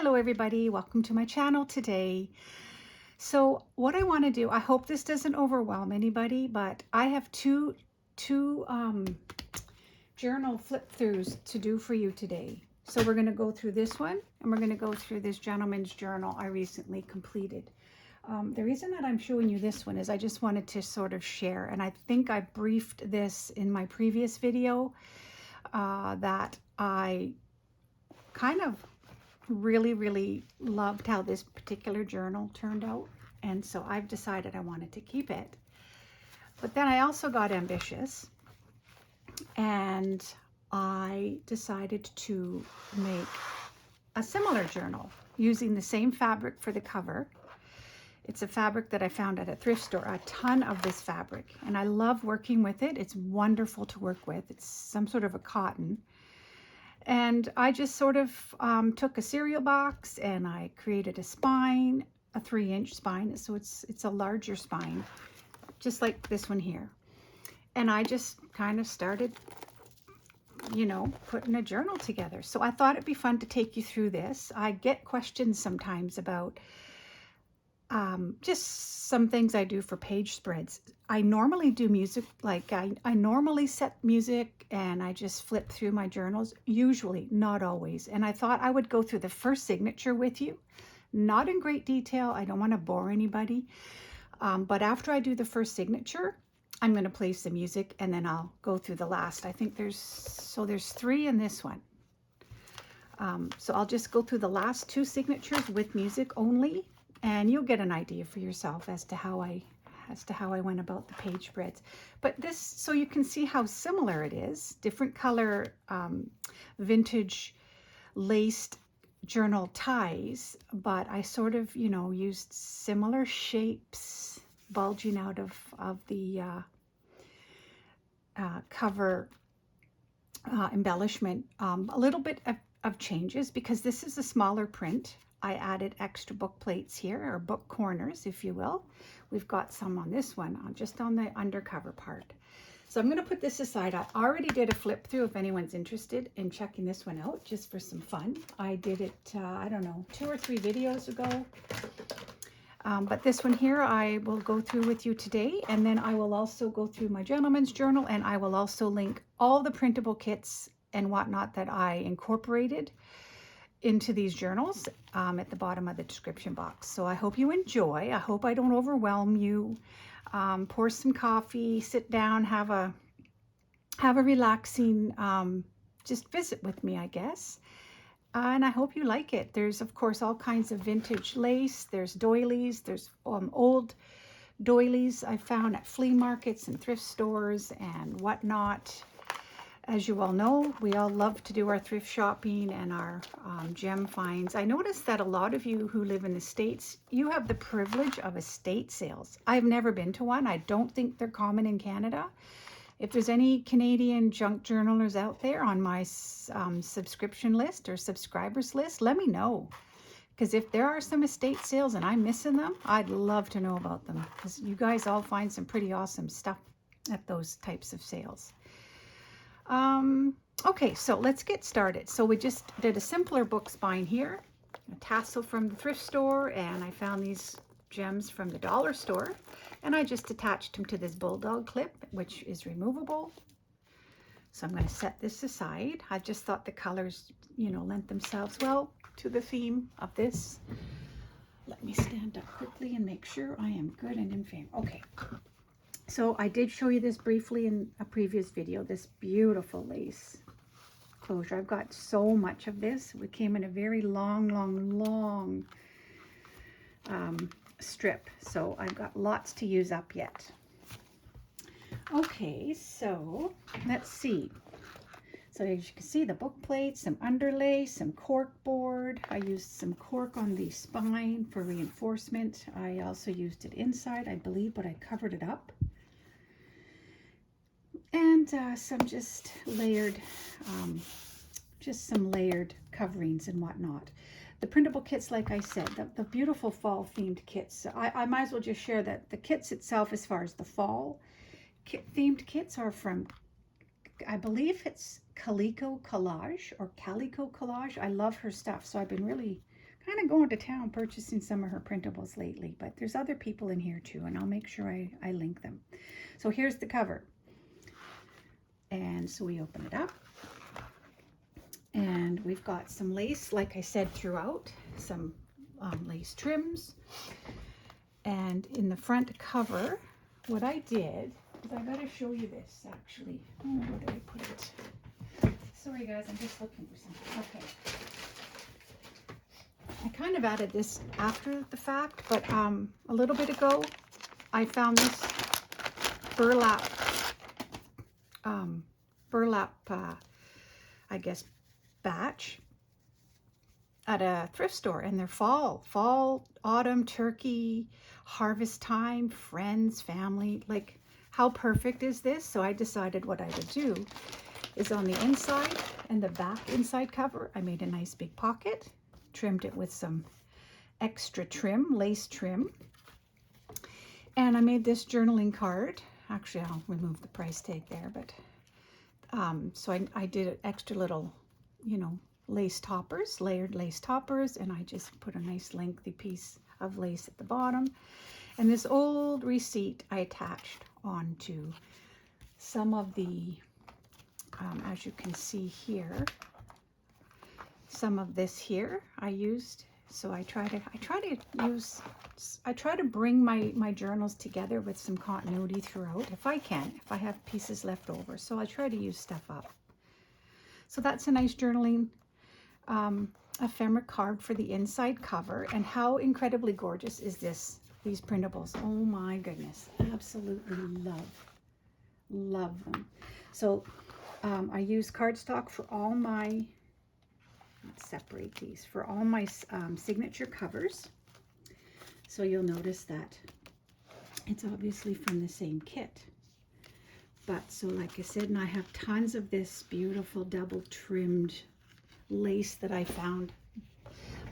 Hello everybody, welcome to my channel today. So what I want to do, I hope this doesn't overwhelm anybody, but I have two journal flip throughs to do for you today. So we're going to go through this one and we're going to go through this gentleman's journal I recently completed. The reason that I'm showing you this one is I just wanted to sort of share, and I think I briefed this in my previous video, that I kind of really loved how this particular journal turned out, and so I've decided I wanted to keep it. But then I also got ambitious and I decided to make a similar journal using the same fabric for the cover. It's a fabric that I found at a thrift store, a ton of this fabric, and I love working with it. It's wonderful to work with. It's some sort of a cotton. And I just sort of took a cereal box and I created a spine, a 3-inch spine. So it's a larger spine, just like this one here. And I just kind of started, you know, putting a journal together. So I thought it'd be fun to take you through this. I get questions sometimes about just some things I do for page spreads. I normally do music, like I normally set music and I just flip through my journals, usually, not always. And I thought I would go through the first signature with you, not in great detail. I don't want to bore anybody. But after I do the first signature, I'm going to play some music and then I'll go through the last. I think there's 3 in this one. So I'll just go through the last 2 signatures with music only, and you'll get an idea for yourself as to how I went about the page spreads. But this, so you can see how similar it is. Different color vintage laced journal ties, but I sort of, you know, used similar shapes bulging out of the cover embellishment. A little bit of changes because this is a smaller print. I added extra book plates here, or book corners, if you will. We've got some on this one, just on the undercover part. So I'm going to put this aside. I already did a flip through if anyone's interested in checking this one out, just for some fun. I did it, I don't know, 2 or 3 videos ago. But this one here I will go through with you today, and then I will also go through my gentleman's journal, and I will also link all the printable kits and whatnot that I incorporated into these journals at the bottom of the description box. So I hope you enjoy. I hope I don't overwhelm you. Pour some coffee, sit down, have a relaxing just visit with me, I guess. And I hope you like it. There's of course all kinds of vintage lace. There's doilies. There's old doilies I found at flea markets and thrift stores and whatnot. As you all know, we all love to do our thrift shopping and our gem finds. I noticed that a lot of you who live in the States, you have the privilege of estate sales. I've never been to one. I don't think they're common in Canada. If there's any Canadian junk journalers out there on my subscription list or subscribers list, let me know. Because if there are some estate sales and I'm missing them, I'd love to know about them. Because you guys all find some pretty awesome stuff at those types of sales. Okay, so let's get started. So we just did a simpler book spine here, a tassel from the thrift store, and I found these gems from the dollar store, and I just attached them to this bulldog clip, which is removable. So I'm going to set this aside. I just thought the colors, you know, lent themselves well to the theme of this. Let me stand up quickly and make sure I am good and in frame. Okay. So I did show you this briefly in a previous video, this beautiful lace closure. I've got so much of this. It came in a very long strip. So I've got lots to use up yet. Okay, so let's see. So as you can see, the book plates, some underlay, some cork board. I used some cork on the spine for reinforcement. I also used it inside, I believe, but I covered it up. And some just layered, some layered coverings and whatnot. The printable kits, like I said, the beautiful fall themed kits. I might as well just share that the kits itself, as far as the fall themed kits, are from, I believe it's Calico Collage or Calico Collage. I love her stuff, so I've been really kind of going to town purchasing some of her printables lately, but there's other people in here too, and I'll make sure I link them. So here's the cover. And so we open it up. And we've got some lace, like I said, throughout, some lace trims. And in the front cover, what I did is I got to show you this, actually. Oh, where did I put it? Sorry, guys, I'm just looking for something. Okay. I kind of added this after the fact, but a little bit ago, I found this burlap, I guess, batch at a thrift store, and they're fall, autumn, turkey, harvest time, friends, family. Like, how perfect is this? So I decided what I would do is on the inside and the back inside cover, I made a nice big pocket, trimmed it with some extra trim, lace trim, and I made this journaling card. Actually, I'll remove the price tag there, but so I did extra little, you know, lace toppers, layered lace toppers, and I just put a nice lengthy piece of lace at the bottom. And this old receipt I attached onto some of the, as you can see here, some of this here I used. So I try to bring my journals together with some continuity throughout, if I can, if I have pieces left over. So I try to use stuff up. So that's a nice journaling ephemera card for the inside cover. And how incredibly gorgeous is this? These printables. Oh my goodness, absolutely love them. So I use cardstock for all my, let's separate these, for all my signature covers. So you'll notice that it's obviously from the same kit. But so like I said, and I have tons of this beautiful double trimmed lace that I found,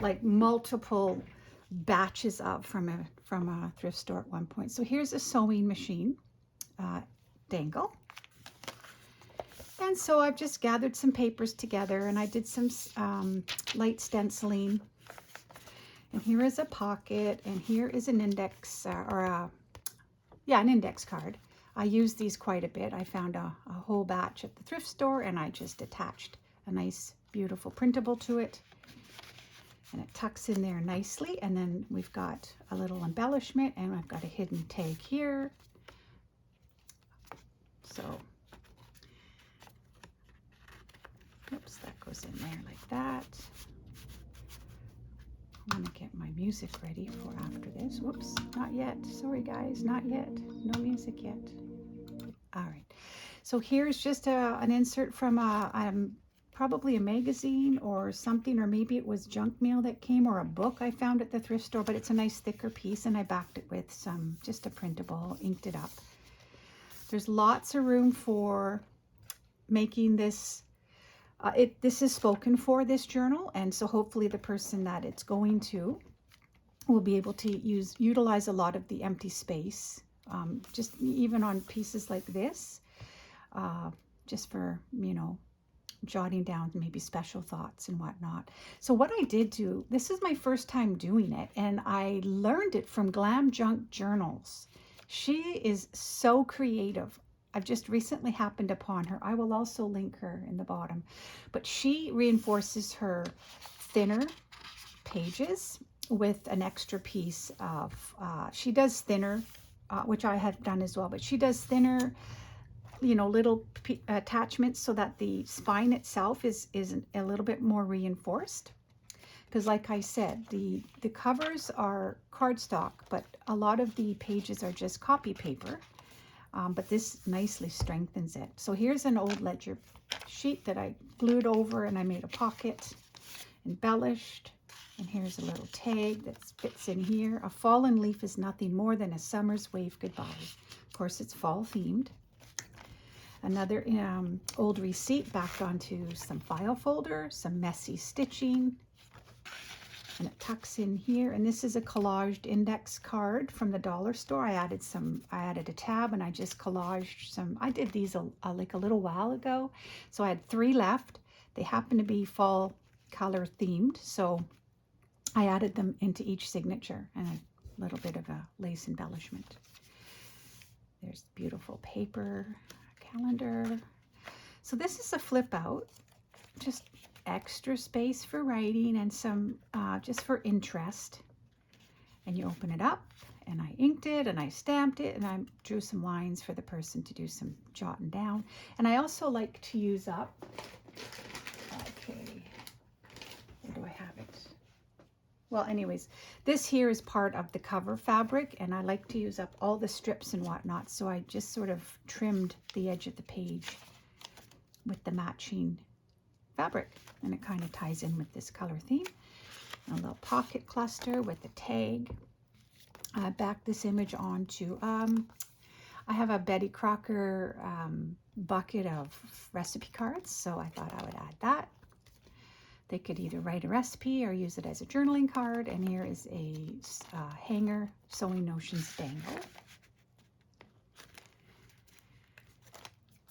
like multiple batches of from a thrift store at one point. So here's a sewing machine dangle. And so I've just gathered some papers together, and I did some light stenciling. And here is a pocket, and here is an index, an index card. I use these quite a bit. I found a whole batch at the thrift store, and I just attached a nice, beautiful printable to it. And it tucks in there nicely. And then we've got a little embellishment, and I've got a hidden tag here. So, oops, that goes in there like that. I want to get my music ready for after this. Whoops, not yet. Sorry guys, not yet. No music yet. All right. So here's just an insert from probably a magazine or something, or maybe it was junk mail that came, or a book I found at the thrift store, but it's a nice thicker piece, and I backed it with just a printable, inked it up. There's lots of room for making this. This is spoken for, this journal, and so hopefully the person that it's going to will be able to utilize a lot of the empty space, just even on pieces like this, just for, you know, jotting down maybe special thoughts and whatnot. So what I did do, this is my first time doing it, and I learned it from Glam Junk Journals. She is so creative. I've just recently happened upon her. I will also link her in the bottom. But she reinforces her thinner pages with an extra piece of, she does thinner, which I have done as well, but she does thinner, you know, little attachments so that the spine itself is a little bit more reinforced. Because like I said, the covers are cardstock, but a lot of the pages are just copy paper. But this nicely strengthens it. So here's an old ledger sheet that I glued over, and I made a pocket, embellished. And here's a little tag that fits in here. A fallen leaf is nothing more than a summer's wave goodbye. Of course, it's fall themed. Another old receipt backed onto some file folder, some messy stitching. And it tucks in here, and this is a collaged index card from the dollar store. I added a tab, and I just collaged some. I did these like a little while ago, so I had 3 left. They happen to be fall color themed, so I added them into each signature and a little bit of a lace embellishment. There's beautiful paper calendar. So this is a flip out, just extra space for writing and some just for interest. And you open it up, and I inked it and I stamped it and I drew some lines for the person to do some jotting down. And I also like to use up, okay, where do I have it? Well, anyways, this here is part of the cover fabric, and I like to use up all the strips and whatnot, so I just sort of trimmed the edge of the page with the matching fabric, and it kind of ties in with this color theme. A little pocket cluster with a tag. I backed this image onto, I have a Betty Crocker bucket of recipe cards, so I thought I would add that. They could either write a recipe or use it as a journaling card. And here is a hanger Sewing Notions dangle.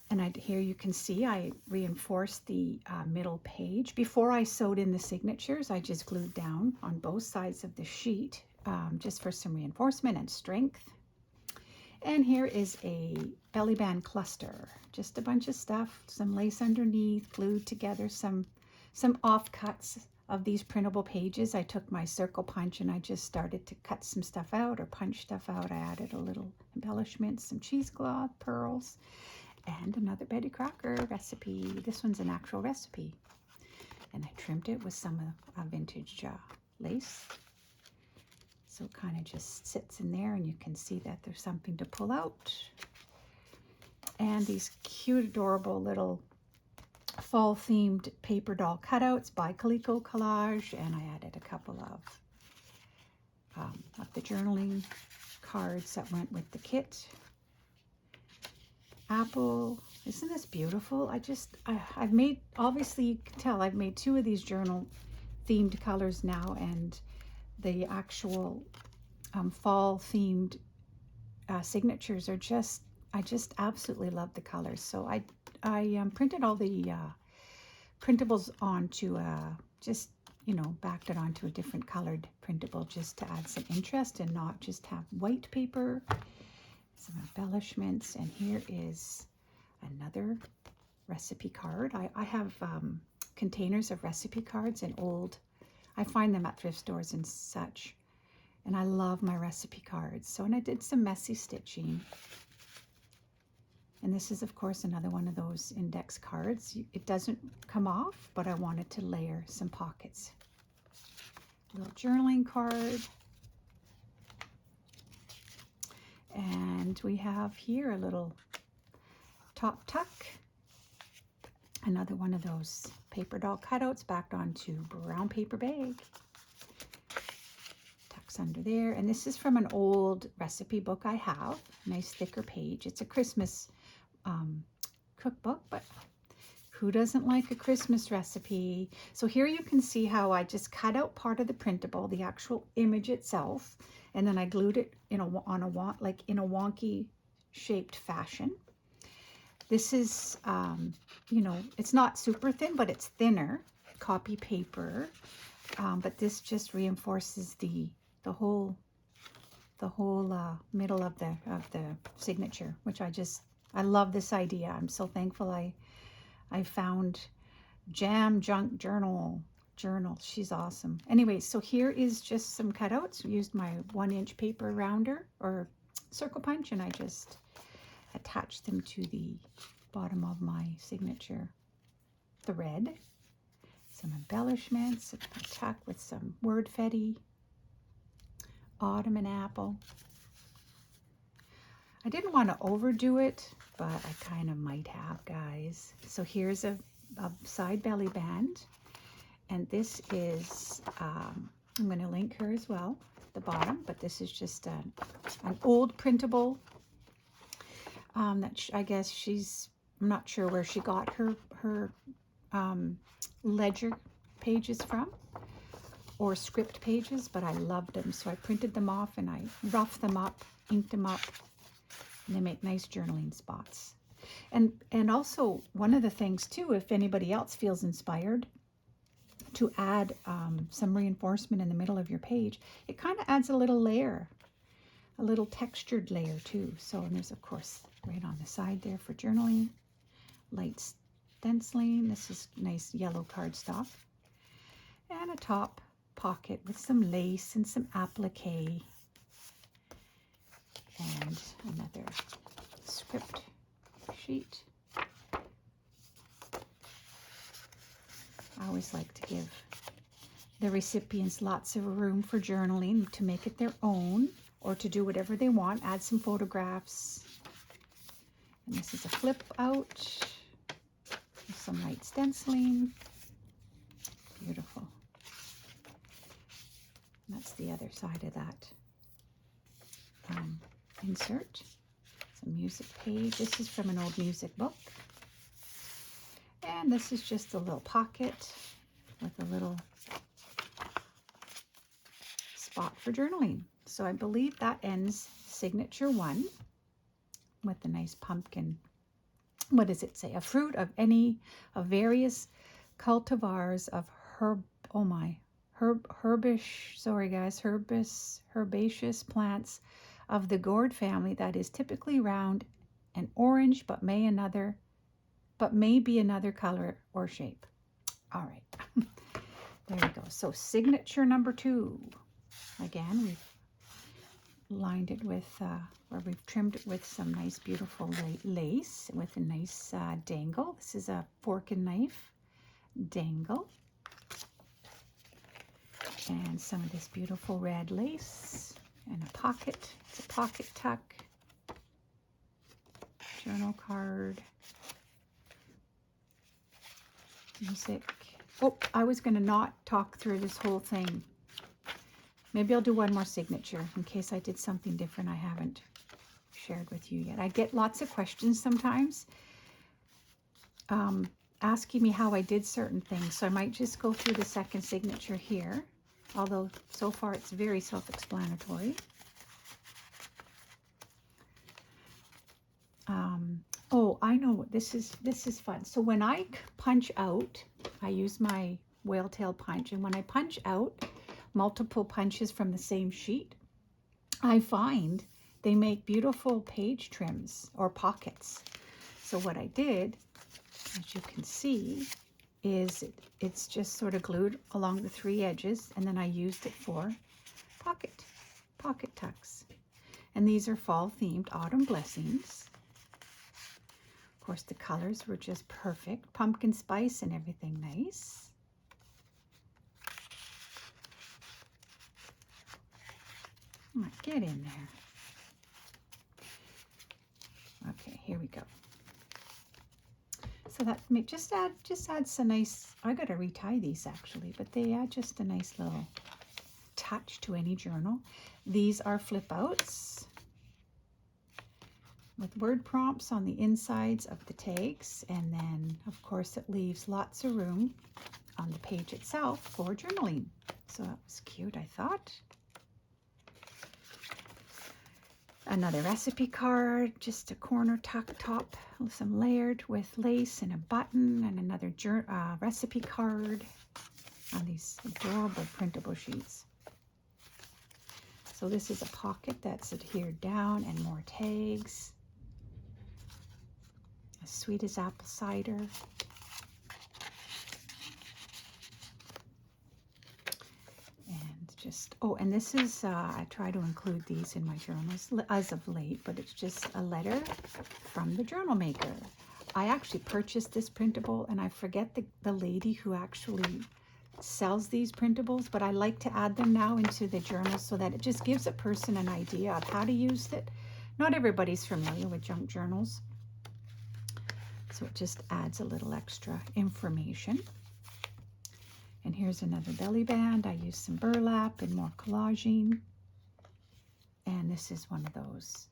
And here you can see I reinforced the middle page. Before I sewed in the signatures, I just glued down on both sides of the sheet just for some reinforcement and strength. And here is a belly band cluster, just a bunch of stuff, some lace underneath, glued together, some offcuts of these printable pages. I took my circle punch and I just started to cut some stuff out or punch stuff out. I added a little embellishment, some cheesecloth, pearls, and another Betty Crocker recipe. This one's an actual recipe. And I trimmed it with some vintage lace. So it kind of just sits in there, and you can see that there's something to pull out. And these cute, adorable little fall themed paper doll cutouts by Coleco Collage, and I added a couple of the journaling cards that went with the kit. Apple, isn't this beautiful? I've made, obviously you can tell I've made 2 of these journal themed colors now, and the actual fall themed signatures are just, I just absolutely love the colors. So I printed all the printables onto just, you know, backed it onto a different colored printable just to add some interest and not just have white paper. Some embellishments, and here is another recipe card. I have containers of recipe cards and I find them at thrift stores and such, and I love my recipe cards. So, and I did some messy stitching. And this is, of course, another one of those index cards. It doesn't come off, but I wanted to layer some pockets. A little journaling card. And we have here a little top tuck. Another one of those paper doll cutouts backed onto brown paper bag. Tucks under there. And this is from an old recipe book I have. Nice thicker page. It's a Christmas cookbook, but who doesn't like a Christmas recipe? So here you can see how I just cut out part of the printable, the actual image itself, and then I glued it in a wonky shaped fashion. This is, you know, it's not super thin, but it's thinner copy paper. But this just reinforces the whole middle of the signature, which I love this idea. I'm so thankful I found Jam Junk Journal. She's awesome. Anyway, so here is just some cutouts. Used my 1-inch paper rounder or circle punch, and I just attached them to the bottom of my signature thread. Some embellishments, a tuck with some word fetty, autumn and apple. I didn't want to overdo it, but I kind of might have, guys. So here's a side belly band. And this is, I'm going to link her as well at the bottom, but this is just an old printable that I guess I'm not sure where she got her ledger pages from or script pages, but I loved them. So I printed them off and I roughed them up, inked them up, and they make nice journaling spots. And also one of the things too, if anybody else feels inspired, to add some reinforcement in the middle of your page, it kind of adds a little layer, a little textured layer too. So, and there's of course right on the side there for journaling, light stenciling. This is nice yellow cardstock, and a top pocket with some lace and some applique, and another script sheet. I always like to give the recipients lots of room for journaling, to make it their own or to do whatever they want. Add some photographs. And this is a flip out with some light stenciling. Beautiful. And that's the other side of that insert. It's a music page. This is from an old music book. And this is just a little pocket with a little spot for journaling. So I believe that ends signature 1 with a nice pumpkin. What does it say? A fruit of various cultivars of herbaceous plants of the gourd family that is typically round and orange, but may be another color or shape. All right, there we go. So signature number 2. Again, we've lined it with, or we've trimmed it with some nice beautiful lace with a nice dangle. This is a fork and knife dangle. And some of this beautiful red lace and a pocket. It's a pocket tuck. Journal card. Music. Oh, I was going to not talk through this whole thing. Maybe I'll do one more signature in case I did something different I haven't shared with you yet. I get lots of questions sometimes asking me how I did certain things. So I might just go through the second signature here, although so far it's very self-explanatory. Oh, I know, this is fun. So when I punch out, I use my whale tail punch, and when I punch out multiple punches from the same sheet, I find they make beautiful page trims or pockets. So what I did, as you can see, is it's just sort of glued along the 3 edges, and then I used it for pocket tucks. And these are fall themed autumn blessings. Of course, the colors were just perfect. Pumpkin spice and everything nice. Get in there. Okay, here we go. So that just adds a nice, I gotta retie these actually, but they add just a nice little touch to any journal. These are flip outs with word prompts on the insides of the tags, and then of course it leaves lots of room on the page itself for journaling. So that was cute, I thought. Another recipe card, just a corner tuck top, some layered with lace and a button, and another recipe card on these adorable printable sheets. So this is a pocket that's adhered down, and more tags. As sweet as apple cider. And this is, I try to include these in my journals as of late, but it's just a letter from the journal maker. I actually purchased this printable, and I forget the lady who actually sells these printables, but I like to add them now into the journal so that it just gives a person an idea of how to use it. Not everybody's familiar with junk journals, so it just adds a little extra information. And here's another belly band. I used some burlap and more collaging. And this is one of those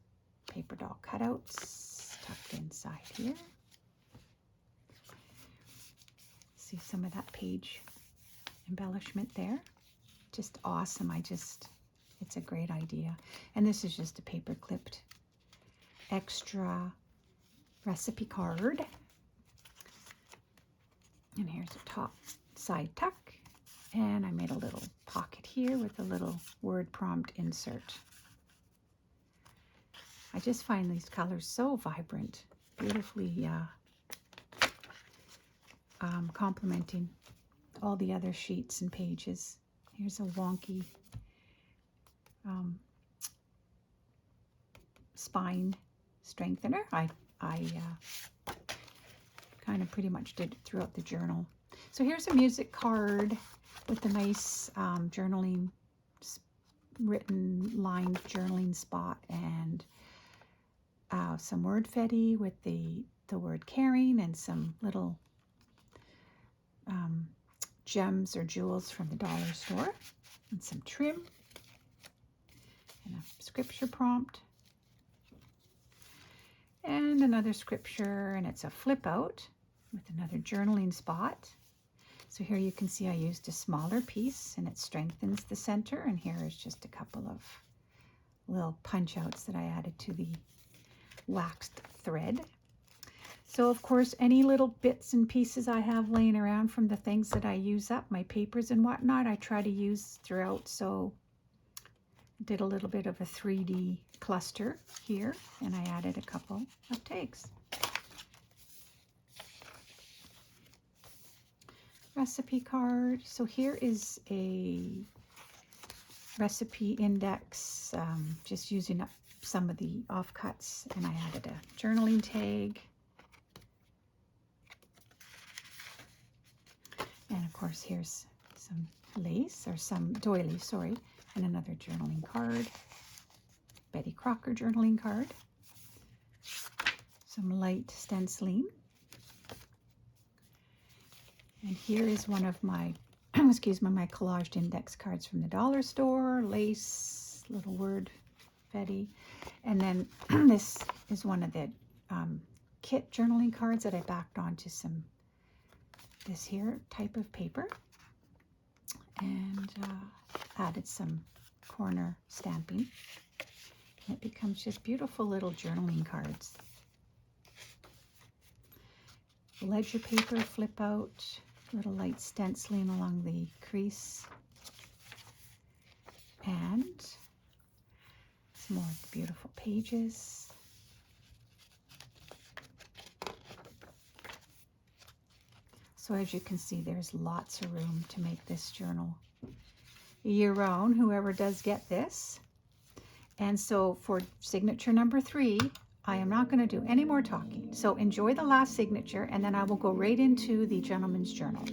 paper doll cutouts tucked inside here. See some of that page embellishment there. Just awesome. It's a great idea. And this is just a paper clipped extra recipe card. And here's a top side tuck And I made a little pocket here with a little word prompt insert. I just find these colors so vibrant, beautifully complementing all the other sheets and pages. Here's a wonky spine strengthener. I kind of pretty much did it throughout the journal. So here's a music card with a nice journaling, written lined journaling spot, and some word fetty with the word caring, and some little gems or jewels from the dollar store, and some trim, and a scripture prompt, and another scripture, and it's a flip out with another journaling spot. So here you can see I used a smaller piece, and it strengthens the center, and here is just a couple of little punch outs that I added to the waxed thread. So of course, any little bits and pieces I have laying around from the things that I use up, my papers and whatnot, I try to use throughout. So I did a little bit of a 3D cluster here, and I added a couple of tags. Recipe card. So here is a recipe index, just using up some of the offcuts, and I added a journaling tag. And of course, here's some lace, or some doily, sorry, and another journaling card. Betty Crocker journaling card. Some light stenciling. And here is one of my, excuse me, my collaged index cards from the dollar store. Lace, little word fetty. And then this is one of the kit journaling cards that I backed onto some this here type of paper, and added some corner stamping, and it becomes just beautiful little journaling cards. Ledger paper flip out, little light stenciling along the crease, and some more beautiful pages. So as you can see, there's lots of room to make this journal your own, whoever does get this. And so for signature number 3, I am not going to do any more talking. So enjoy the last signature, and then I will go right into the gentleman's journal.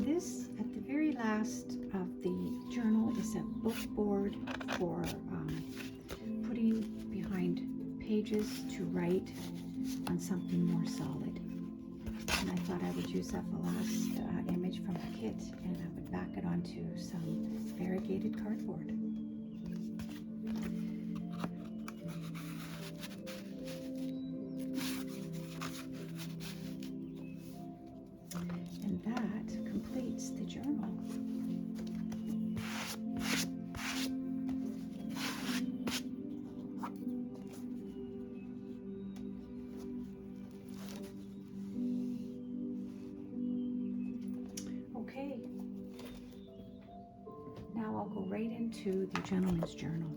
This, at the very last of the journal, is a book board for putting behind pages to write on something more solid. And I thought I would use up the last image from the kit, and I would back it onto some variegated cardboard. And that completes the journal. Okay, now I'll go right into the gentleman's journal,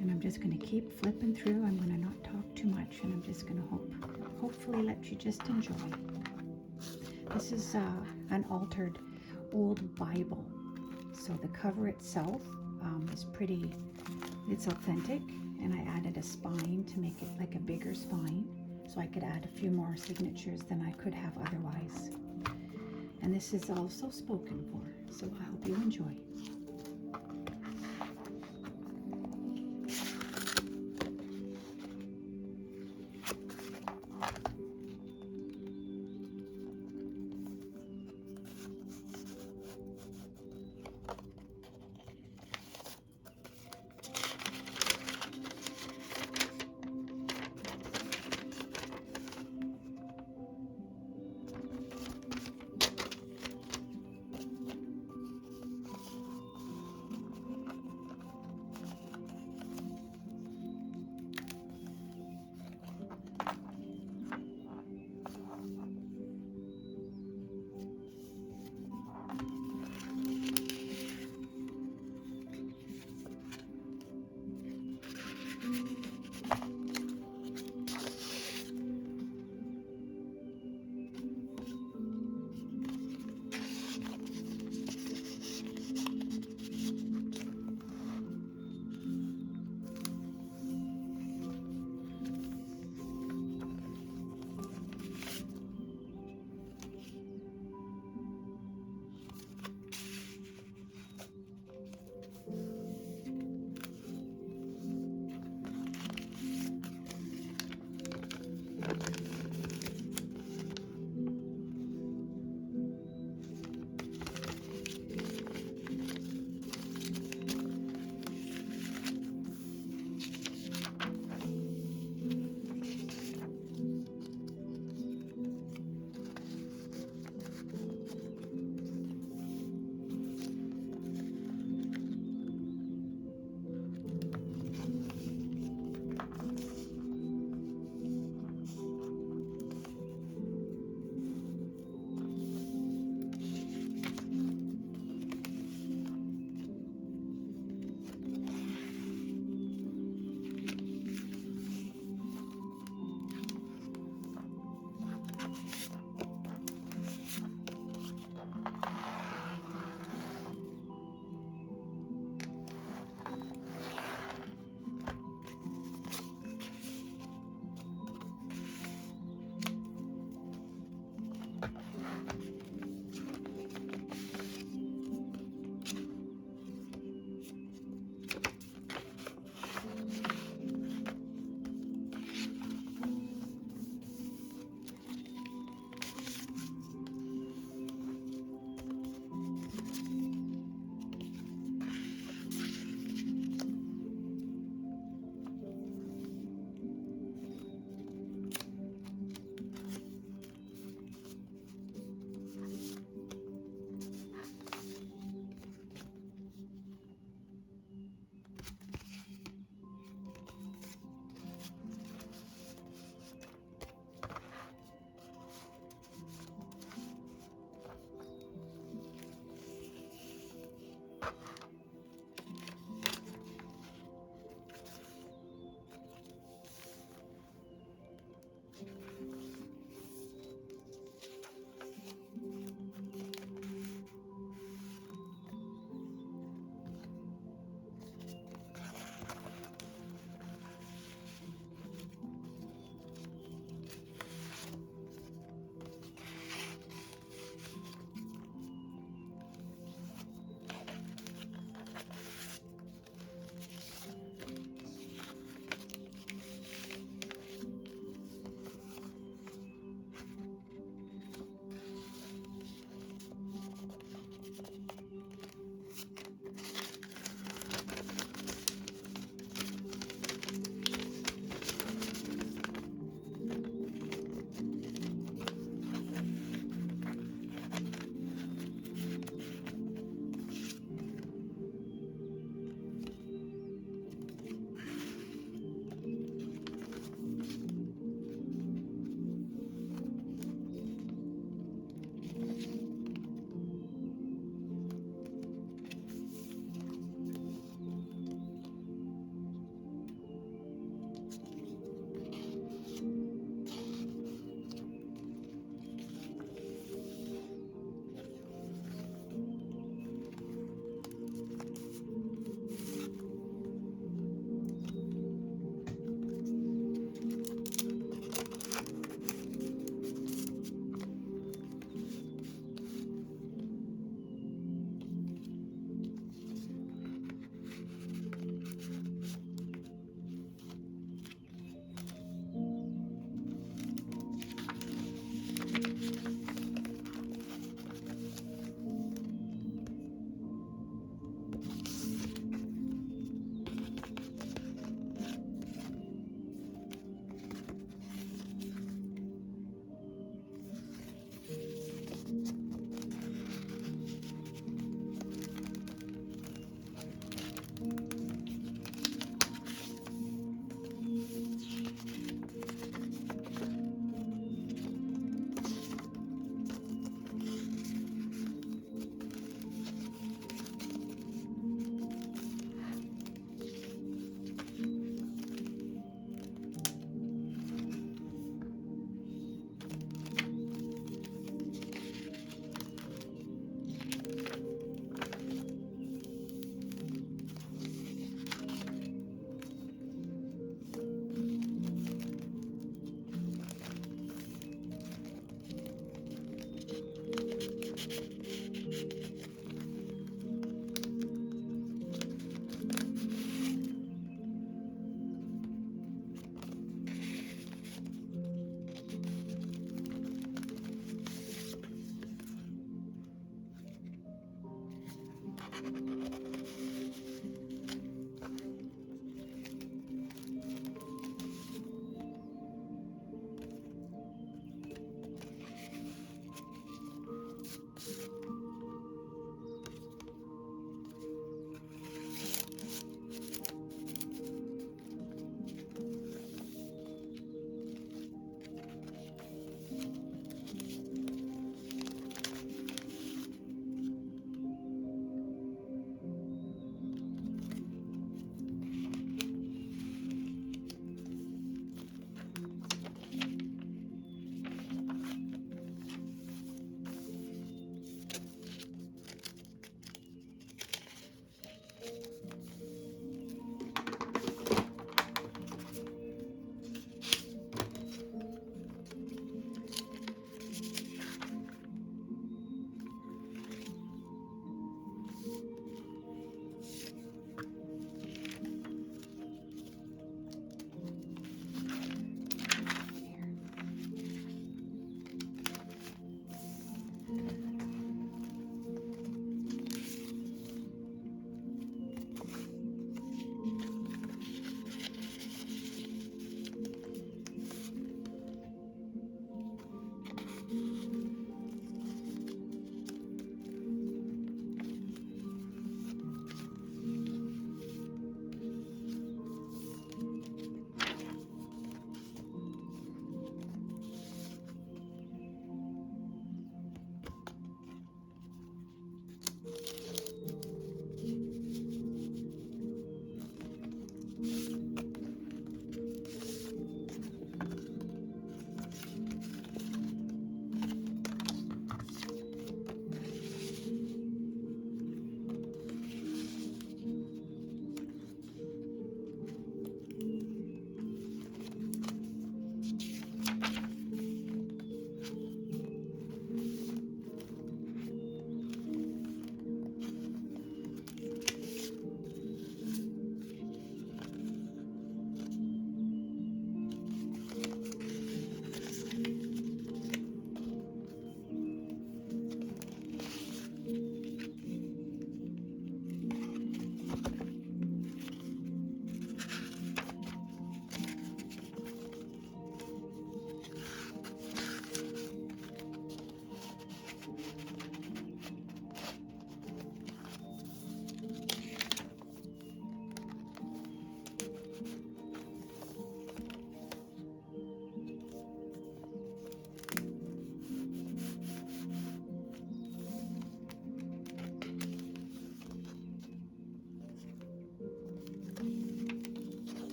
and I'm just going to keep flipping through. I'm going to not talk too much, and I'm just going to hopefully let you just enjoy. This is an altered old Bible, so the cover itself is pretty, it's authentic, and I added a spine to make it like a bigger spine, so I could add a few more signatures than I could have otherwise. And this is also spoken for, so I hope you enjoy.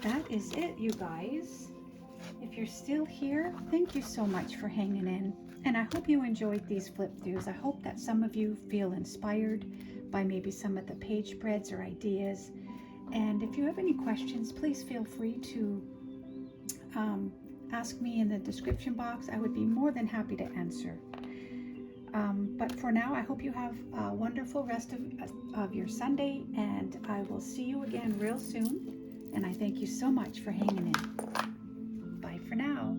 that is it, you guys. If you're still here, thank you so much for hanging in. And I hope you enjoyed these flip throughs. I hope that some of you feel inspired by maybe some of the page spreads or ideas. And if you have any questions, please feel free to ask me in the description box. I would be more than happy to answer. But for now, I hope you have a wonderful rest of your Sunday, and I will see you again real soon. And I thank you so much for hanging in. Bye for now.